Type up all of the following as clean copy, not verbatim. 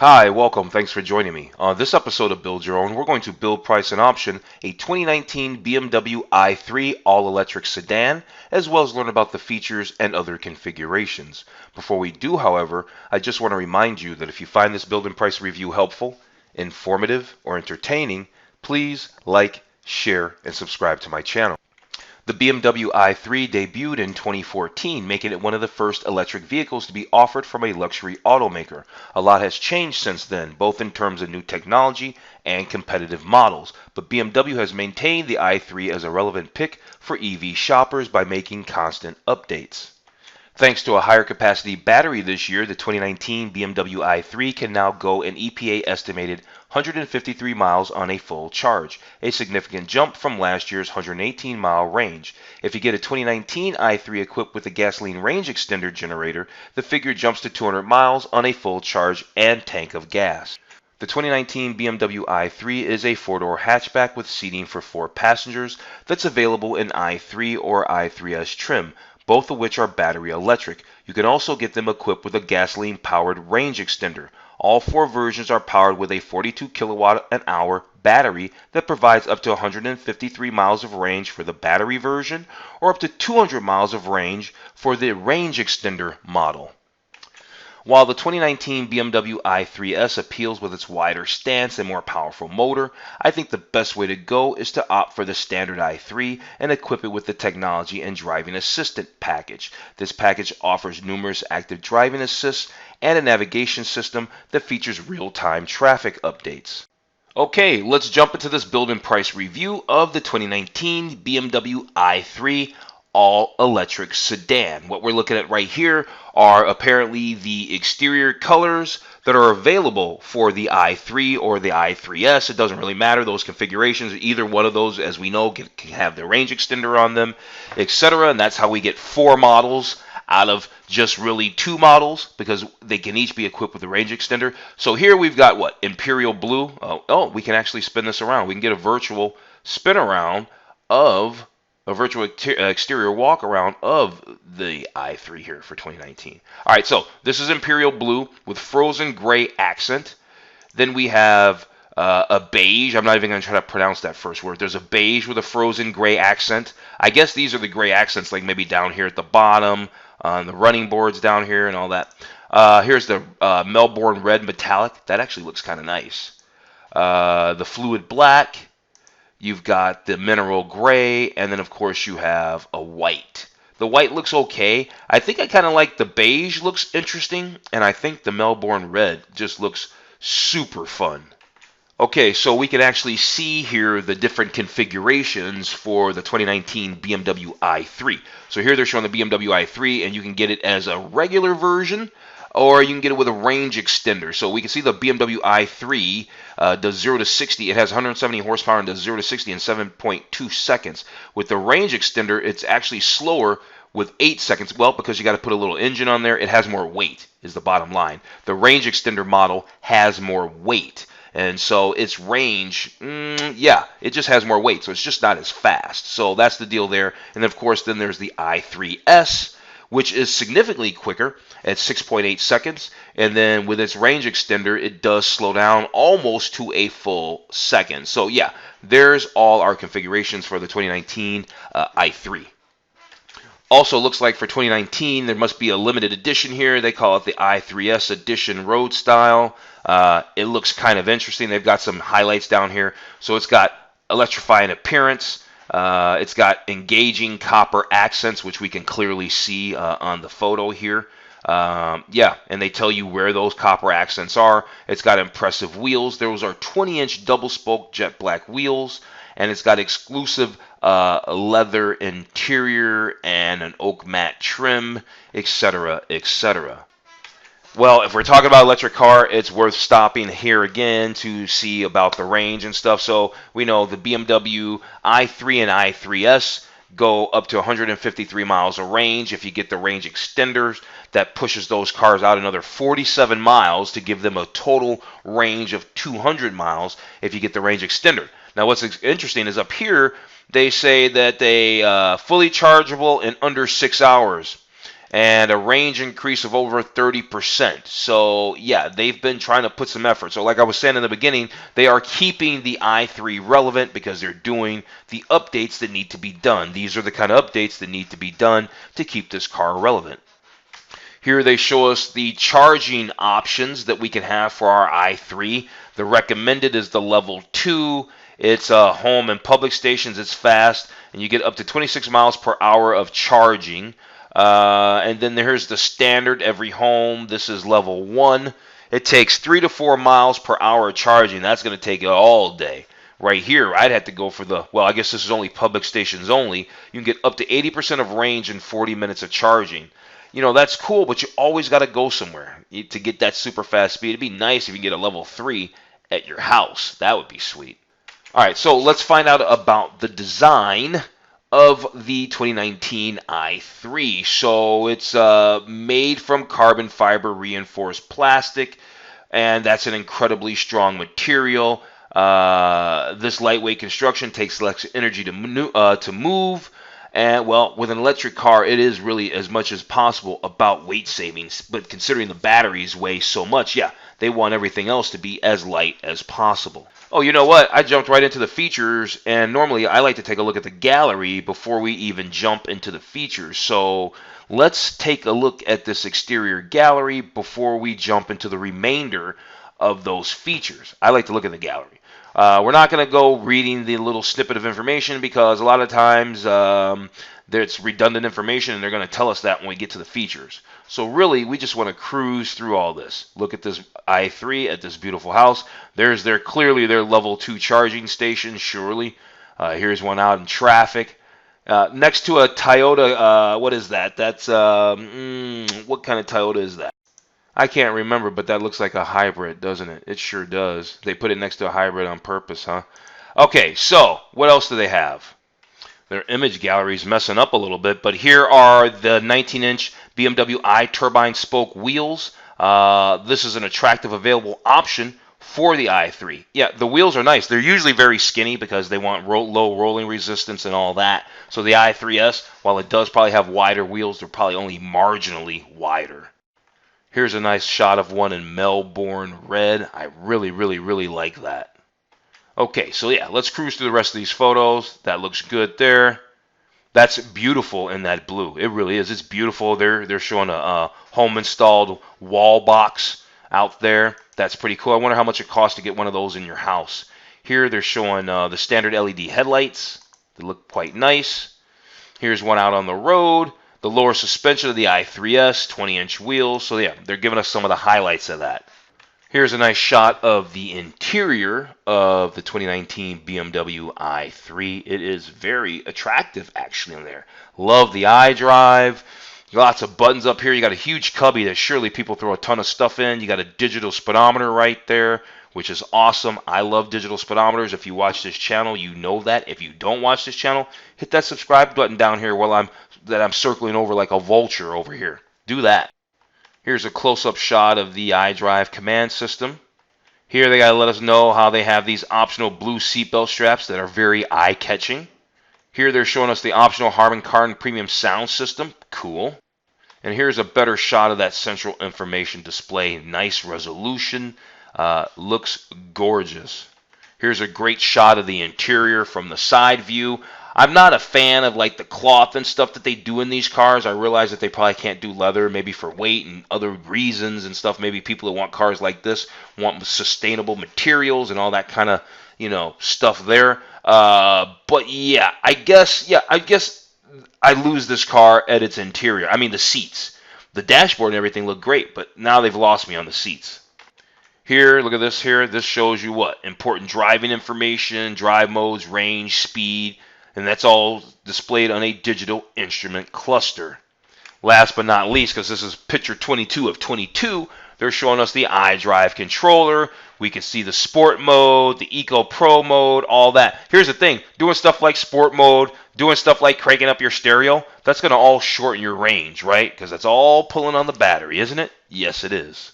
Hi, welcome. Thanks for joining me. On this episode of Build Your Own, we're going to build, price, and option a 2019 BMW i3 all-electric sedan, as well as learn about the features and other configurations. Before we do, however, I just want to remind you that if you find this build and price review helpful, informative, or entertaining, please like, share, and subscribe to my channel. The BMW i3 debuted in 2014, making it one of the first electric vehicles to be offered from a luxury automaker. A lot has changed since then, both in terms of new technology and competitive models, but BMW has maintained the i3 as a relevant pick for EV shoppers by making constant updates. Thanks to a higher capacity battery this year, the 2019 BMW i3 can now go an EPA-estimated 153 miles on a full charge, a significant jump from last year's 118-mile range. If you get a 2019 i3 equipped with a gasoline range extender generator, the figure jumps to 200 miles on a full charge and tank of gas. The 2019 BMW i3 is a four-door hatchback with seating for 4 passengers that's available in i3 or i3S trim, both of which are battery electric. You can also get them equipped with a gasoline-powered range extender. All 4 versions are powered with a 42 kilowatt-an-hour battery that provides up to 153 miles of range for the battery version or up to 200 miles of range for the range extender model. While the 2019 BMW i3S appeals with its wider stance and more powerful motor, I think the best way to go is to opt for the standard i3 and equip it with the technology and driving assistant package. This package offers numerous active driving assists and a navigation system that features real-time traffic updates. Okay, let's jump into this build and price review of the 2019 BMW i3 all-electric sedan. What we're looking at right here are apparently the exterior colors that are available for the i3 or the i3S. It doesn't really matter. Those configurations, either one of those, as we know, can have the range extender on them, etc. And that's how we get 4 models out of just really 2 models, because they can each be equipped with a range extender. So here we've got what? Imperial blue. Oh, we can actually spin this around. We can get a virtual spin around of a virtual exterior walk around of the i3 here for 2019. All right, so this is Imperial blue with frozen gray accent. Then we have a beige. I'm not even going to try to pronounce that first word. There's a beige with a frozen gray accent. I guess these are the gray accents, like maybe down here at the bottom, on the running boards down here and all that. Here's the Melbourne red metallic. That actually looks kind of nice. The fluid black. You've got the mineral gray, and then of course you have a white. The white looks okay. I think I kind of like the beige, looks interesting, and I think the Melbourne red just looks super fun. Okay, so we can actually see here the different configurations for the 2019 BMW i3. So here they're showing the BMW i3, and you can get it as a regular version, or you can get it with a range extender. So we can see the BMW i3 does 0 to 60. It has 170 horsepower and does 0 to 60 in 7.2 seconds. With the range extender, it's actually slower with 8 seconds. Well, because you got to put a little engine on there, it has more weight, is the bottom line. The range extender model has more weight. And so its range, yeah, it just has more weight. So it's just not as fast. So that's the deal there. And of course, then there's the i3S, which is significantly quicker at 6.8 seconds. And then with its range extender, it does slow down almost to a full second. So yeah, there's all our configurations for the 2019 i3. Also looks like for 2019, there must be a limited edition here. They call it the i3S Edition Road Style. It looks kind of interesting. They've got some highlights down here. So it's got electrifying appearance. It's got engaging copper accents, which we can clearly see on the photo here. Yeah, and they tell you where those copper accents are. It's got impressive wheels. Those are 20-inch double-spoke jet black wheels, and it's got exclusive leather interior and an oak matte trim, etc., etc. Well, if we're talking about electric car, it's worth stopping here again to see about the range and stuff. So we know the BMW i3 and i3S go up to 153 miles of range. If you get the range extenders, that pushes those cars out another 47 miles to give them a total range of 200 miles if you get the range extender. Now, what's interesting is up here, they say that they fully chargeable in under 6 hours. and a range increase of over 30%. So yeah, they've been trying to put some effort. So like I was saying in the beginning, they are keeping the i3 relevant because they're doing the updates that need to be done. These are the kind of updates that need to be done to keep this car relevant. Here they show us the charging options that we can have for our i3. The recommended is the level 2. It's home and public stations. It's fast, and you get up to 26 miles per hour of charging. And then here's the standard every home. This is level 1. It takes 3 to 4 miles per hour of charging. That's going to take it all day. Right here, I'd have to go for the, well, I guess this is only public stations only. You can get up to 80% of range in 40 minutes of charging. You know, that's cool, but you always got to go somewhere to get that super fast speed. It'd be nice if you can get a level 3 at your house. That would be sweet. All right, so let's find out about the design of the 2019 i3. So it's made from carbon fiber reinforced plastic, and that's an incredibly strong material. This lightweight construction takes less energy to move. And well, with an electric car, it is really as much as possible about weight savings. But considering the batteries weigh so much, yeah, they want everything else to be as light as possible. Oh, you know what? I jumped right into the features, and normally I like to take a look at the gallery before we even jump into the features. So let's take a look at this exterior gallery before we jump into the remainder of those features. I like to look at the gallery. We're not going to go reading the little snippet of information because a lot of times it's redundant information and they're going to tell us that when we get to the features. So really, we just want to cruise through all this. Look at this i3 at this beautiful house. There's clearly their level 2 charging station, surely. Here's one out in traffic. Next to a Toyota, what is that? That's, what kind of Toyota is that? I can't remember, but that looks like a hybrid, doesn't it? It sure does. They put it next to a hybrid on purpose, huh? Okay, so what else do they have? Their image gallery's messing up a little bit, but here are the 19-inch BMW i-turbine spoke wheels. This is an attractive available option for the i3. Yeah, the wheels are nice. They're usually very skinny because they want low rolling resistance and all that. So the i3S, while it does probably have wider wheels, they're probably only marginally wider. Here's a nice shot of one in Melbourne red. I really, really, really like that. Okay, so yeah, let's cruise through the rest of these photos. That looks good there. That's beautiful in that blue. It really is. It's beautiful. They're showing a home installed wall box out there. That's pretty cool. I wonder how much it costs to get one of those in your house. Here they're showing the standard LED headlights. They look quite nice. Here's one out on the road. The lower suspension of the i3S, 20-inch wheels. So yeah, they're giving us some of the highlights of that. Here's a nice shot of the interior of the 2019 BMW i3. It is very attractive actually in there. Love the iDrive. Lots of buttons up here. You got a huge cubby that surely people throw a ton of stuff in. You got a digital speedometer right there, which is awesome. I love digital speedometers. If you watch this channel, you know that. If you don't watch this channel, hit that subscribe button down here while I'm circling over like a vulture over here. Do that. Here's a close-up shot of the iDrive command system. Here they gotta let us know how they have these optional blue seatbelt straps that are very eye-catching. Here they're showing us the optional Harman Kardon premium sound system. Cool. And here's a better shot of that central information display. Nice resolution. Looks gorgeous. Here's a great shot of the interior from the side view. I'm not a fan of like the cloth and stuff that they do in these cars. I realize that they probably can't do leather, maybe for weight and other reasons and stuff. Maybe people who want cars like this want sustainable materials and all that kind of, stuff there. But yeah, I guess I lose this car at its interior. I mean, the seats. The dashboard and everything look great, but now they've lost me on the seats. Here, look at this here. This shows you what? Important driving information, drive modes, range, speed, and that's all displayed on a digital instrument cluster. Last but not least, because this is picture 22 of 22, they're showing us the Idrive Controller. We can see the Sport mode, the Eco Pro mode, all that. Here's the thing, doing stuff like Sport mode, doing stuff like cranking up your stereo, that's going to all shorten your range, right? Because that's all pulling on the battery, isn't it? Yes, it is.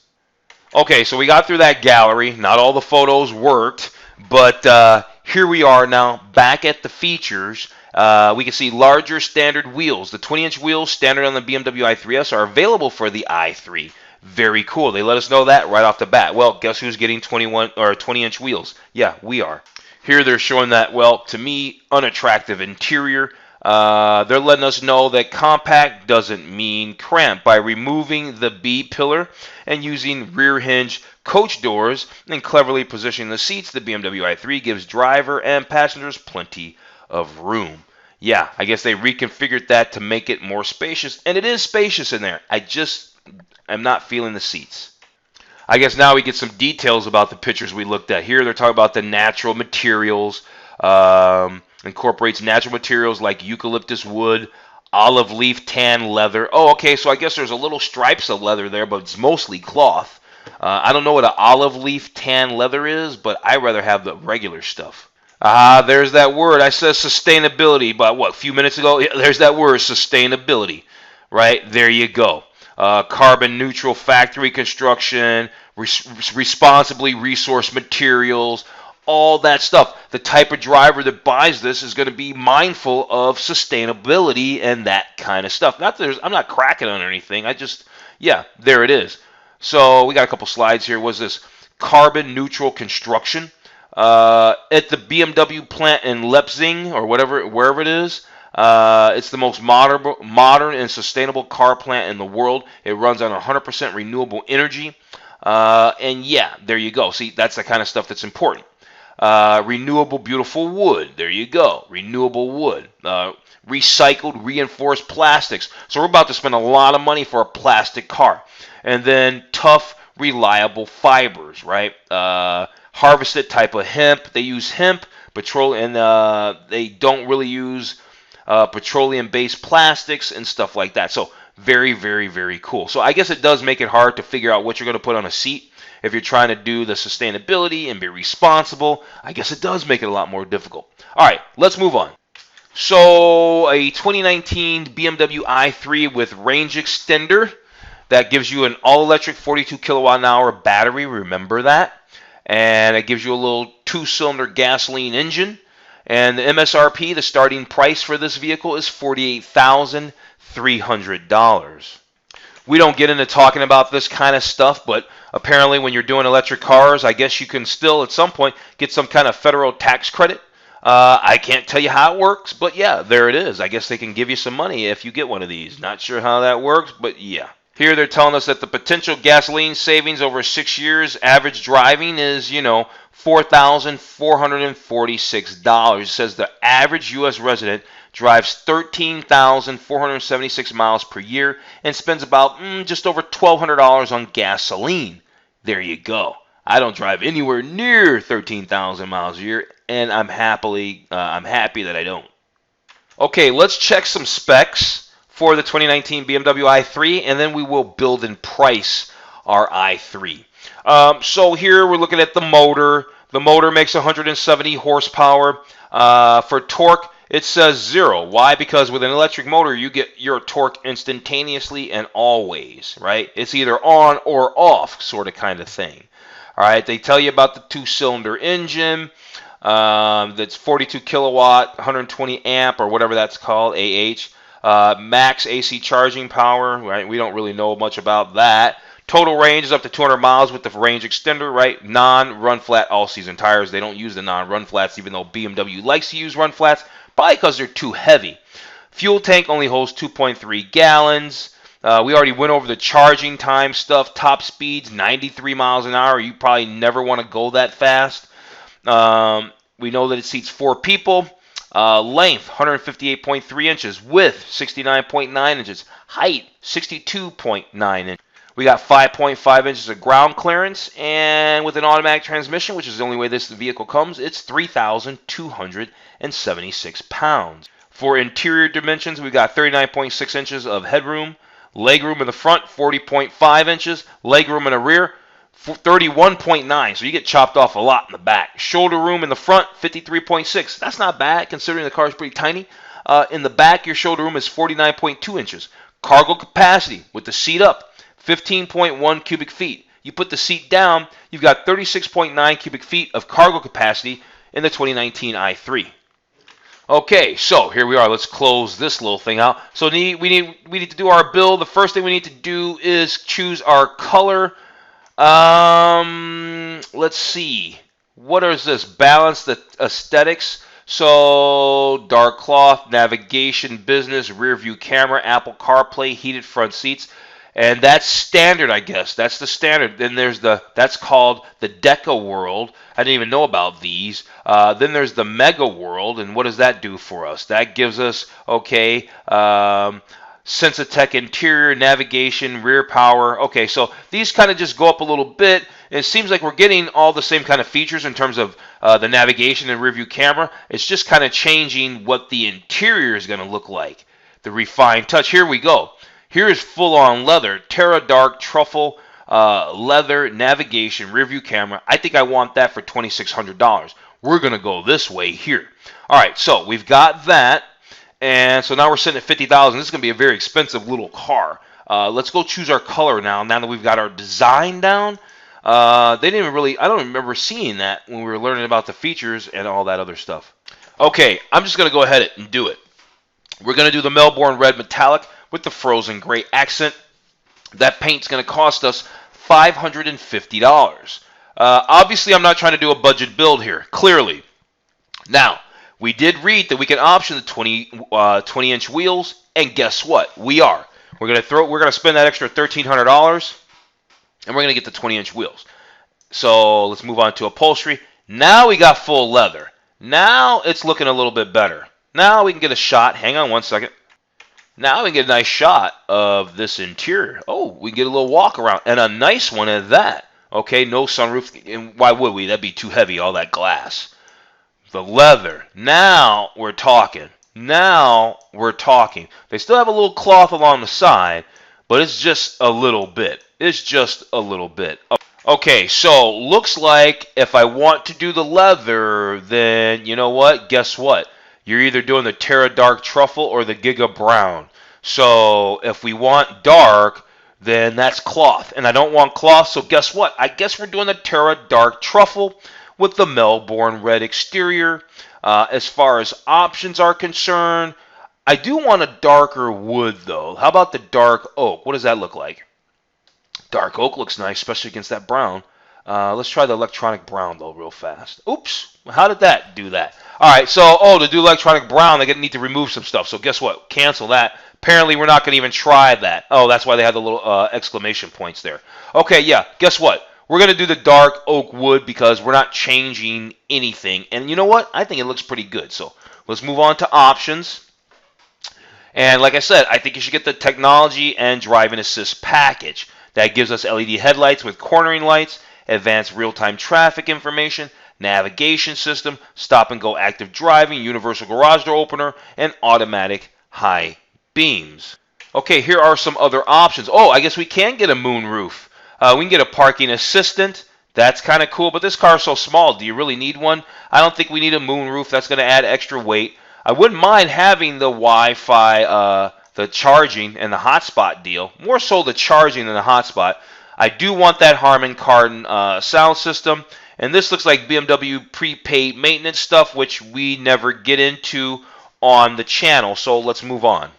Okay, so we got through that gallery. Not all the photos worked, but here we are now back at the features. We can see larger standard wheels. The 20-inch wheels standard on the BMW i3s are available for the i3. Very cool. They let us know that right off the bat. Well, guess who's getting 20-inch wheels? Yeah, we are. Here they're showing that, well, to me, unattractive interior. They're letting us know that compact doesn't mean cramped by removing the B pillar and using rear hinge coach doors and cleverly positioning the seats. The BMW i3 gives driver and passengers plenty of room. Yeah, I guess they reconfigured that to make it more spacious, and it is spacious in there. I'm not feeling the seats. I guess now we get some details about the pictures we looked at. Here they're talking about the natural materials. Incorporates natural materials like eucalyptus wood, olive leaf tan leather. Oh, okay, so I guess there's a little stripes of leather there, but it's mostly cloth. I don't know what an olive leaf tan leather is, but I'd rather have the regular stuff. There's that word. I said sustainability, but what, a few minutes ago? Yeah, there's that word, sustainability. Right? There you go. Carbon neutral factory construction, responsibly resourced materials, all that stuff. The type of driver that buys this is going to be mindful of sustainability and that kind of stuff. I'm not cracking on anything. Yeah, there it is. So we got a couple slides here. Was this carbon neutral construction? At the BMW plant in Leipzig or wherever it is. It's the most modern and sustainable car plant in the world. It runs on 100% renewable energy. And yeah, there you go. See, that's the kind of stuff that's important. Renewable, beautiful wood. There you go. Renewable wood. Recycled, reinforced plastics. So we're about to spend a lot of money for a plastic car. And then tough, reliable fibers, right? Harvested type of hemp. They use hemp, petroleum, and they don't really use petroleum-based plastics and stuff like that. So very, very, very cool. So I guess it does make it hard to figure out what you're going to put on a seat. If you're trying to do the sustainability and be responsible, I guess it does make it a lot more difficult. All right, let's move on. So a 2019 BMW i3 with range extender that gives you an all-electric 42 kilowatt an hour battery. Remember that. And it gives you a little two-cylinder gasoline engine. And the MSRP, the starting price for this vehicle, is $48,300. We don't get into talking about this kind of stuff, but apparently when you're doing electric cars, I guess you can still at some point get some kind of federal tax credit. I can't tell you how it works, but yeah, there it is. I guess they can give you some money if you get one of these. Not sure how that works, but yeah. Here they're telling us that the potential gasoline savings over 6 years average driving is, $4,446. It says the average U.S. resident drives 13,476 miles per year and spends about just over $1,200 on gasoline. There you go. I don't drive anywhere near 13,000 miles a year, and I'm happy that I don't. Okay, let's check some specs for the 2019 BMW i3, and then we will build and price our i3. So here we're looking at the motor. The motor makes 170 horsepower. For torque, it says 0. Why? Because with an electric motor, you get your torque instantaneously and always, right? It's either on or off, sort of kind of thing. All right, they tell you about the two-cylinder engine. That's 42 kilowatt, 120 amp, or whatever that's called, AH. Max AC charging power, right? We don't really know much about that. Total range is up to 200 miles with the range extender, right? Non-run flat all-season tires. They don't use the non-run flats, even though BMW likes to use run flats, probably because they're too heavy. Fuel tank only holds 2.3 gallons. We already went over the charging time stuff. Top speeds, 93 miles an hour. You probably never want to go that fast. We know that it seats 4 people. Length, 158.3 inches. Width, 69.9 inches. Height, 62.9 inches. We got 5.5 inches of ground clearance, and with an automatic transmission, which is the only way this vehicle comes, it's 3,276 pounds. For interior dimensions, we got 39.6 inches of headroom. Legroom in the front, 40.5 inches. Legroom in the rear, 31.9. So you get chopped off a lot in the back. Shoulder room in the front, 53.6. That's not bad, considering the car is pretty tiny. In the back, your shoulder room is 49.2 inches. Cargo capacity with the seat up, 15.1 cubic feet. You put the seat down, you've got 36.9 cubic feet of cargo capacity in the 2019 i3. Okay, so here we are. Let's close this little thing out. So we need to do our build. The first thing we need to do is choose our color. Let's see. What is this? Balance the aesthetics. So dark cloth, navigation, business, rear view camera, Apple CarPlay, heated front seats. And that's standard, I guess. That's the standard. Then there's that's called the Deca World. I didn't even know about these. Then there's the Mega World, and what does that do for us? That gives us, okay, Sensatech interior, navigation, rear power. Okay, so these kind of just go up a little bit. It seems like we're getting all the same kind of features in terms of the navigation and rear view camera. It's just kind of changing what the interior is going to look like. The refined touch. Here we go. Here is full-on leather, Terra Dark Truffle leather, navigation, rear view camera. I think I want that for $2,600. We're going to go this way here. All right, so we've got that. And so now we're sitting at $50,000. This is going to be a very expensive little car. Let's go choose our color now that we've got our design down. They didn't even really, I don't remember seeing that when we were learning about the features and all that other stuff. Okay, I'm just going to go ahead and do it. We're going to do the Melbourne Red Metallic with the frozen gray accent. That paint's going to cost us $550. Obviously, I'm not trying to do a budget build here, clearly. Now, we did read that we can option the 20-inch wheels, and guess what? We are. We're going to spend that extra $1,300, and we're going to get the 20-inch wheels. So let's move on to upholstery. Now we got full leather. Now it's looking a little bit better. Now we can get a shot. Hang on one second. Now we can get a nice shot of this interior. Oh, we can get a little walk around, and a nice one at that. Okay, no sunroof. And why would we? That'd be too heavy, all that glass. The leather. Now we're talking. Now we're talking. They still have a little cloth along the side, but it's just a little bit. It's just a little bit. Okay, so looks like if I want to do the leather, then you know what? Guess what? You're either doing the Terra Dark Truffle or the Giga Brown. So if we want dark, then that's cloth. And I don't want cloth, so guess what? I guess we're doing the Terra Dark Truffle with the Melbourne Red exterior. As far as options are concerned, I do want a darker wood, though. How about the dark oak? What does that look like? Dark oak looks nice, especially against that brown. Let's try the electronic brown, though, real fast. Oops. How did that do that? All right, so, to do electronic brown, they need to remove some stuff. So guess what? Cancel that. Apparently, we're not going to even try that. Oh, that's why they had the little exclamation points there. Okay, yeah, guess what? We're going to do the dark oak wood because we're not changing anything. And you know what? I think it looks pretty good. So let's move on to options. And like I said, I think you should get the technology and driving assist package. That gives us LED headlights with cornering lights, advanced real-time traffic information, navigation system, stop-and-go active driving, universal garage door opener, and automatic high beams. Okay, here are some other options. Oh, I guess we can get a moonroof. We can get a parking assistant. That's kind of cool, but this car is so small. Do you really need one? I don't think we need a moonroof. That's going to add extra weight. I wouldn't mind having the Wi-Fi, the charging, and the hotspot deal. More so the charging than the hotspot. I do want that Harman Kardon sound system. And this looks like BMW prepaid maintenance stuff, which we never get into on the channel. So let's move on.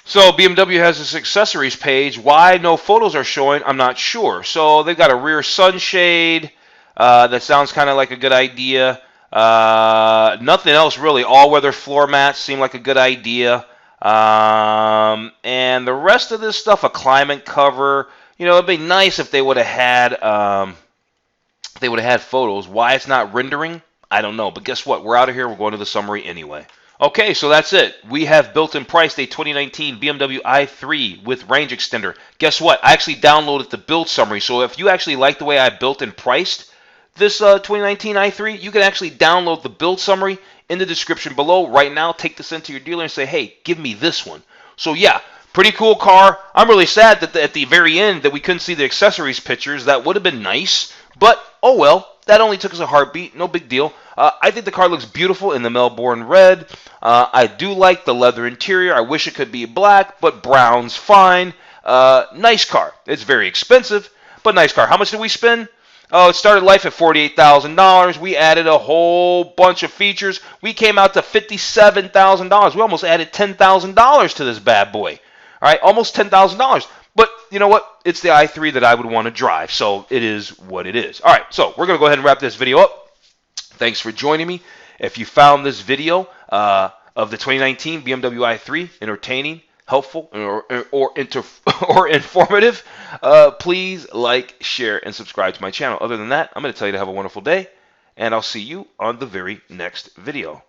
So BMW has this accessories page. Why no photos are showing, I'm not sure. So they've got a rear sunshade. That sounds kind of like a good idea. Nothing else really. All-weather floor mats seem like a good idea. And the rest of this stuff, a climate cover. You know, it'd be nice if they would have had photos. Why it's not rendering, I don't know. But guess what? We're out of here. We're going to the summary anyway. Okay, so that's it. We have built and priced a 2019 BMW i3 with range extender. Guess what? I actually downloaded the build summary. So if you actually like the way I built and priced this 2019 i3, you can actually download the build summary in the description below. Right now, take this into your dealer and say, hey, give me this one. So yeah, pretty cool car. I'm really sad that at the very end that we couldn't see the accessories pictures. That would have been nice. But, oh well. That only took us a heartbeat. No big deal. I think the car looks beautiful in the Melbourne Red. I do like the leather interior. I wish it could be black, but brown's fine. Nice car. It's very expensive, but nice car. How much did we spend? Oh, it started life at $48,000. We added a whole bunch of features. We came out to $57,000. We almost added $10,000 to this bad boy. All right, almost $10,000. But you know what? It's the i3 that I would want to drive, so it is what it is. All right, so we're going to go ahead and wrap this video up. Thanks for joining me. If you found this video of the 2019 BMW i3 entertaining, helpful, or informative, please like, share, and subscribe to my channel. Other than that, I'm going to tell you to have a wonderful day, and I'll see you on the very next video.